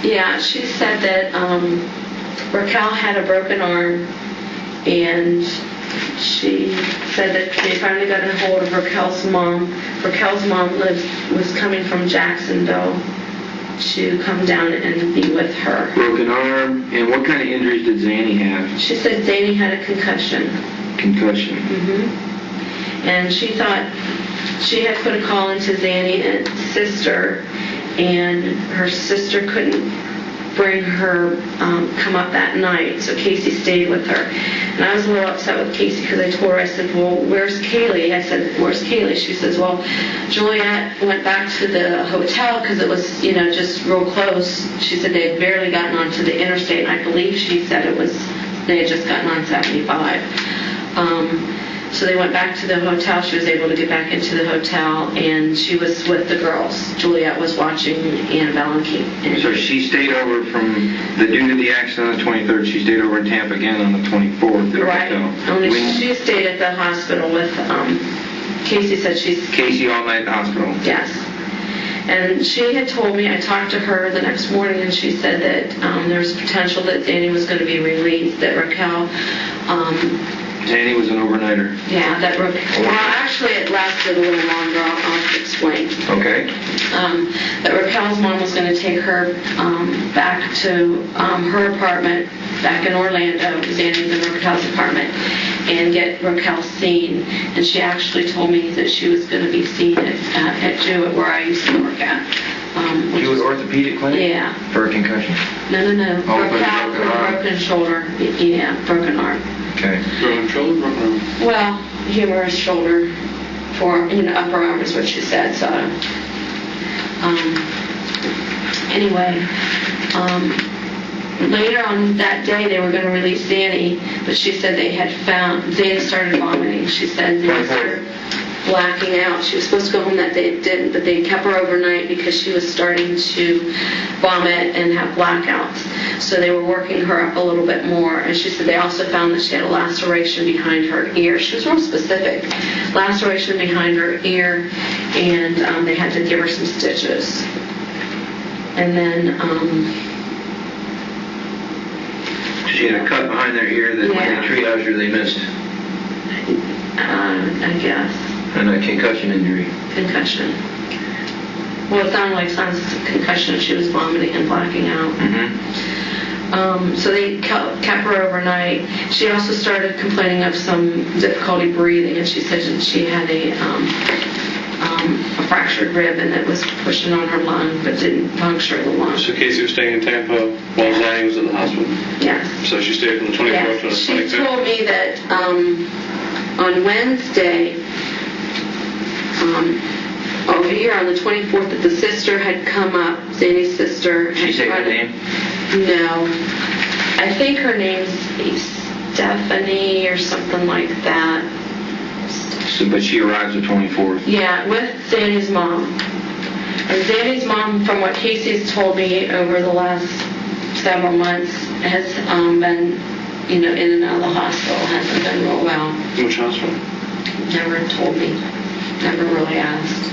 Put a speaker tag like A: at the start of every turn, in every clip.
A: Yeah, she said that Raquel had a broken arm, and she said that they finally got a hold of Raquel's mom. Raquel's mom was coming from Jacksonville to come down and be with her.
B: Broken arm, and what kind of injuries did Zanny have?
A: She said Zanny had a concussion.
B: Concussion.
A: And she thought she had put a call into Zanny's sister, and her sister couldn't bring her come up that night, so Casey stayed with her. And I was a little upset with Casey because I told her, I said, well, where's Caylee? I said, where's Caylee? She says, well, Juliet went back to the hotel because it was, just real close. She said they had barely gotten onto the interstate, and I believe she said they had just gotten on 75. So they went back to the hotel. She was able to get back into the hotel, and she was with the girls. Juliet was watching Annabelle and Kate.
B: So she stayed over due to the accident on the 23rd, she stayed over in Tampa again on the 24th at the hotel.
A: Only she stayed at the hospital with, Casey said she's...
B: Casey all night at the hospital?
A: Yes. And she had told me, I talked to her the next morning, and she said that there was potential that Zanny was going to be released, that Raquel...
B: Zanny was an overnighter.
A: Yeah, well, actually it lasted a little longer. I'll explain.
B: Okay.
A: That Raquel's mom was going to take her back to her apartment back in Orlando, Zanny's and Raquel's apartment, and get Raquel seen. And she actually told me that she was going to be seen at Jewett, where I used to work at.
B: Jewett Orthopedic Clinic?
A: Yeah.
B: For a concussion?
A: No.
B: Oh,
A: Raquel for a broken shoulder. Yeah, broken arm.
B: Okay.
C: Broken shoulder, broken arm?
A: Well, humerus shoulder for, upper arm is what she said, so. Anyway, later on that day they were going to release Zanny, but she said Zanny started vomiting. She said Zanny started blacking out. She was supposed to go home that day, didn't, but they kept her overnight because she was starting to vomit and have blackouts. So they were working her up a little bit more. And she said they also found that she had a laceration behind her ear. She was real specific. Laceration behind her ear, and they had to give her some stitches. And then...
B: she had a cut behind their ear that when they triaged her, they missed.
A: I guess.
B: And a concussion injury.
A: Concussion. Well, it sounded like concussion. She was vomiting and blacking out. So they kept her overnight. She also started complaining of some difficulty breathing, and she said that she had a fractured rib, and it was pushing on her lung, but didn't puncture the lung.
C: So Casey was staying in Tampa while Zanny was in the hospital?
A: Yes.
C: So she stayed from the 24th to the 25th?
A: She told me that on Wednesday, over here on the 24th, that the sister had come up, Zanny's sister.
B: She said her name?
A: No. I think her name's Stephanie or something like that.
B: So, but she arrives the 24th?
A: Yeah, with Zanny's mom. And Zanny's mom, from what Casey's told me over the last several months, has been, in and out of the hospital. Hasn't been real well.
C: Which hospital?
A: Never told me. Never really asked.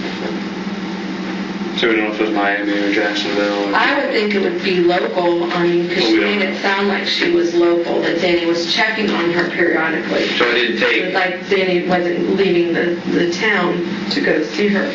C: So we don't know if it was Miami or Jacksonville? Or...
A: I would think it would be local, because she made it sound like she was local, that Zanny was checking on her periodically.
B: So it didn't take...
A: Like Zanny wasn't leaving the town to go see her.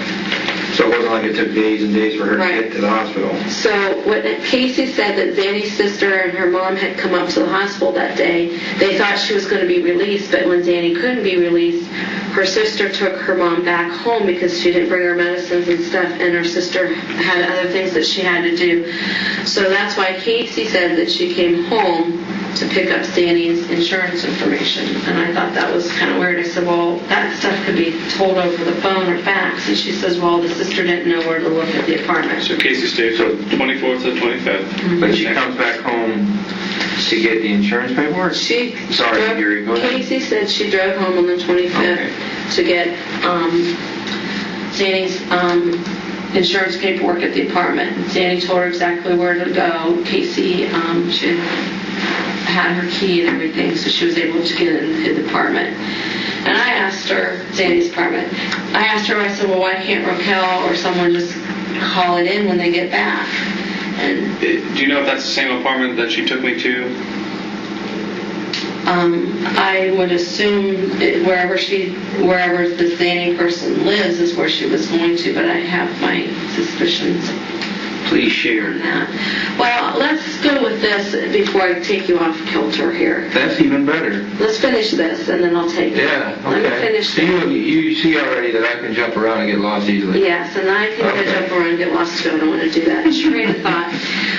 B: So it wasn't like it took days and days for her to get to the hospital.
A: So what Casey said, that Zanny's sister and her mom had come up to the hospital that day. They thought she was going to be released, but when Zanny couldn't be released, her sister took her mom back home because she didn't bring her medicines and stuff, and her sister had other things that she had to do. So that's why Casey said that she came home to pick up Zanny's insurance information. And I thought that was kind of weird. I said, well, that stuff could be told over the phone or fax. And she says, well, the sister didn't know where to look at the apartment.
C: So Casey stayed from the 24th to the 25th.
B: But she comes back home to get the insurance paperwork? Casey
A: said she drove home on the 25th to get Zanny's insurance paperwork at the apartment. Zanny told her exactly where to go. Casey, she had her key and everything, so she was able to get into the apartment. And I asked her, Zanny's apartment, I said, well, why can't Raquel or someone just call it in when they get back? And
C: Do you know if that's the same apartment that she took me to?
A: I would assume wherever the Zanny person lives is where she was going to, but I have my suspicions
B: Please share.
A: on that. Well, let's go with this before I take you off kilter here.
B: That's even better.
A: Let's finish this, and then I'll take you.
B: Yeah,
A: Let me
B: okay.
A: finish
B: So you see already that I can jump around and get lost easily.
A: Yes, and I can
B: Okay.
A: jump around and get lost too. I don't want to do that. Train of thought.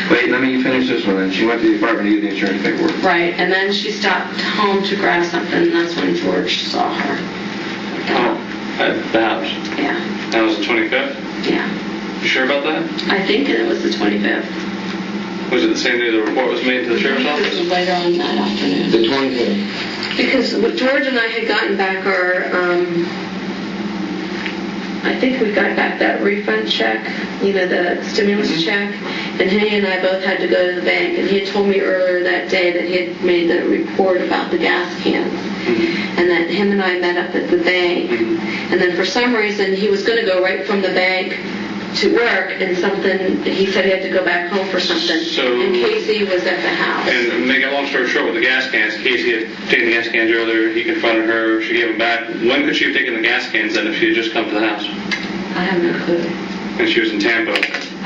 B: Wait, let me finish this one then. She went to the apartment to get the insurance paperwork.
A: Right, and then she stopped home to grab something, and that's when George saw her.
C: At the house.
A: Yeah,
C: That was the 25th?
A: yeah.
C: You sure about that?
A: I think it was the 25th.
C: Was it the same day the report was made to the sheriff's
A: It
C: office?
A: was later on that afternoon.
B: The 25th.
A: Because George and I had gotten back our, I think we got back that refund check, the stimulus check, and he and I both had to go to the bank, and he had told me earlier that day that he had made the report about the gas cans, and that him and I met up at the bank, and then for some reason he was going to go right from the bank to work, and he said he had to go back home for something, and Casey was at the house.
C: And to make a long story short, with the gas cans, Casey had taken the gas cans earlier, he confronted her, she gave them back. When could she have taken the gas cans then if she had just come to the house?
A: I have no clue.
C: And she was in Tampa.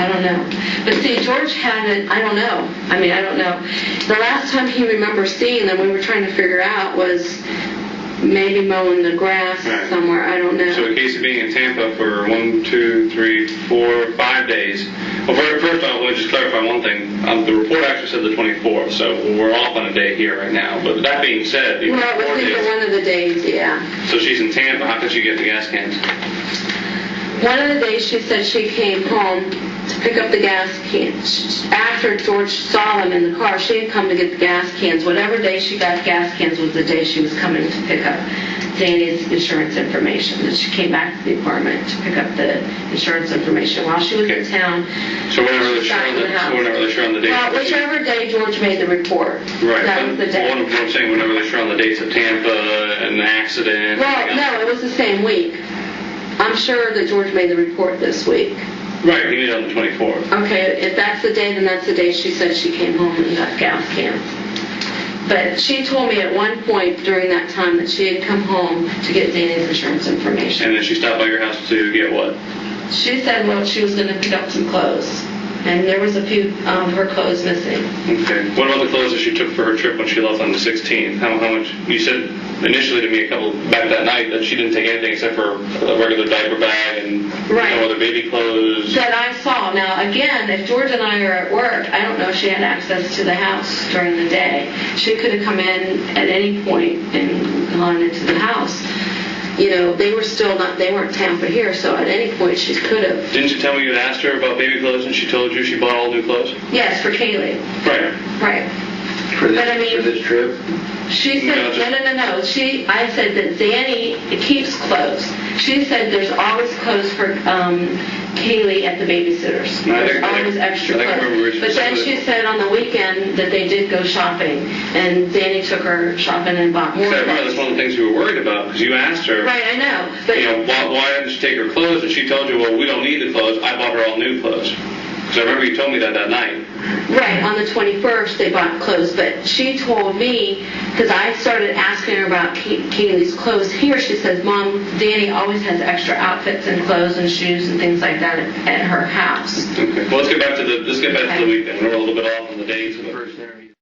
A: I don't know. But see, George had it, I don't know. I don't know. The last time he remembers seeing them, we were trying to figure out, was maybe mowing the grass
C: Right.
A: somewhere. I don't know.
C: So with Casey being in Tampa for 1, 2, 3, 4, 5 days. Well, first I want to just clarify one thing. The report actually said the 24th, so we're off on a day here right now. But that being said,
A: Well, it was
C: 4
A: either
C: days.
A: one of the days, yeah.
C: So she's in Tampa. How could she get the gas cans?
A: One of the days she said she came home to pick up the gas cans. After George saw them in the car, she had come to get the gas cans. Whatever day she got gas cans was the day she was coming to pick up Zanny's insurance information. And she came back to the apartment to pick up the insurance information while she was in town.
C: So we're not really
A: She
C: sure
A: got
C: on
A: in
C: the,
A: the house.
C: so we're not really sure on the date.
A: Well, whichever day George made the report.
C: Right.
A: That was the day.
C: What I'm saying, we're not really sure on the dates of Tampa and the accident.
A: Well, no, it was the same week. I'm sure that George made the report this week.
C: Right, he made it on the 24th.
A: Okay, if that's the day, then that's the day she said she came home and got gas cans. But she told me at one point during that time that she had come home to get Zanny's insurance information.
C: And then she stopped by your house to get what?
A: She said, well, she was going to pick up some clothes. And there was a few of her clothes missing.
C: Okay. What about the clothes that she took for her trip when she left on the 16th? How much? You said initially to me back that night that she didn't take anything except for a regular diaper bag and
A: Right.
C: no other baby clothes.
A: That I saw. Now, again, if George and I are at work, I don't know if she had access to the house during the day. She could have come in at any point and gone into the house. They weren't Tampa here, so at any point she could have.
C: Didn't you tell me you had asked her about baby clothes and she told you she bought all new clothes?
A: Yes, for Caylee.
C: Right.
A: Right.
B: For
A: But I mean-
B: this trip?
A: She said, no. I said that Zanny keeps clothes. She said there's always clothes for Caylee at the babysitters. There's always extra clothes. But then she said on the weekend that they did go shopping, and Zanny took her shopping and bought more
C: I remember
A: clothes.
C: that's one of the things you were worried about because you asked her,
A: Right, I know. But
C: why didn't she take her clothes? And she told you, well, we don't need the clothes. I bought her all new clothes. Because I remember you told me that night.
A: Right, on the 21st they bought clothes, but she told me, because I started asking her about Kaylee's clothes here, she says, Mom, Zanny always has extra outfits and clothes and shoes and things like that at her house.
C: Okay. Well, let's get back to the weekend. We're a little bit off on the dates of the first interview.